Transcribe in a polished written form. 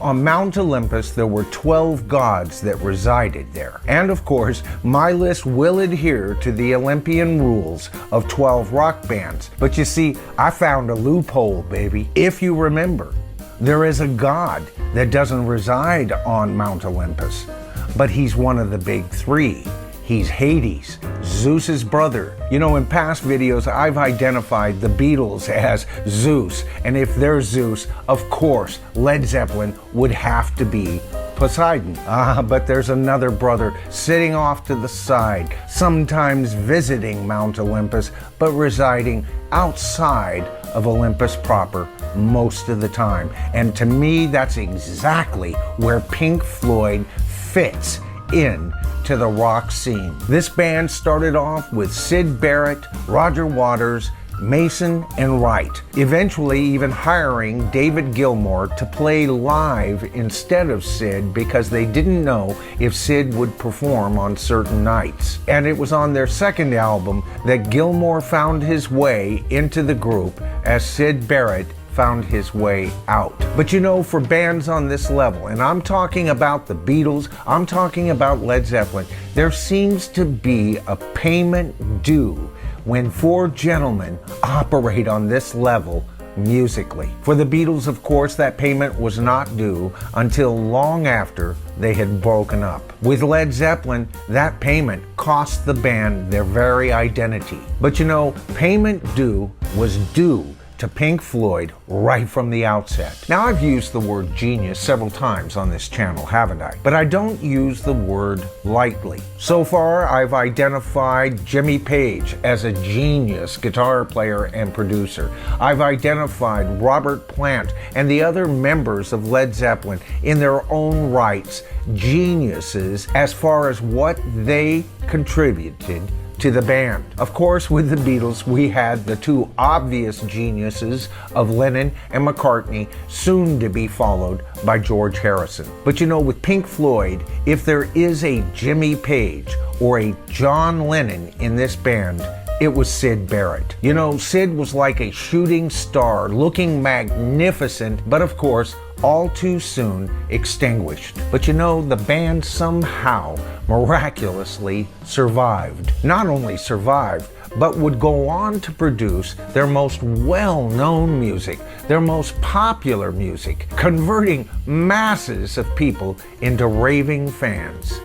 On Mount Olympus, there were 12 gods that resided there. And of course, my list will adhere to the Olympian rules of 12 rock bands. But you see, I found a loophole, baby. If you remember, there is a god that doesn't reside on Mount Olympus, but he's one of the big three. He's Hades, Zeus's brother. You know, in past videos, I've identified the Beatles as Zeus. And if they're Zeus, of course, Led Zeppelin would have to be Poseidon. But there's another brother sitting off to the side, sometimes visiting Mount Olympus, but residing outside of Olympus proper most of the time. And to me, that's exactly where Pink Floyd fits in to the rock scene. This band started off with Syd Barrett, Roger Waters, Mason, and Wright, eventually even hiring David Gilmour to play live instead of Syd because they didn't know if Syd would perform on certain nights. And it was on their second album that Gilmour found his way into the group as Syd Barrett found his way out. But you know, for bands on this level, and I'm talking about the Beatles, I'm talking about Led Zeppelin, there seems to be a payment due when four gentlemen operate on this level musically. For the Beatles, of course, that payment was not due until long after they had broken up. With Led Zeppelin, that payment cost the band their very identity. But you know, payment due was due to Pink Floyd right from the outset. Now, I've used the word genius several times on this channel, haven't I? But I don't use the word lightly. So far, I've identified Jimmy Page as a genius guitar player and producer. I've identified Robert Plant and the other members of Led Zeppelin in their own rights, geniuses as far as what they contributed to the band. Of course, with the Beatles, we had the two obvious geniuses of Lennon and McCartney, soon to be followed by George Harrison. But you know, with Pink Floyd, if there is a Jimmy Page or a John Lennon in this band, it was Syd Barrett. You know, Syd was like a shooting star, looking magnificent, but of course, all too soon extinguished. But you know, the band somehow miraculously survived. Not only survived, but would go on to produce their most well-known music, their most popular music, converting masses of people into raving fans.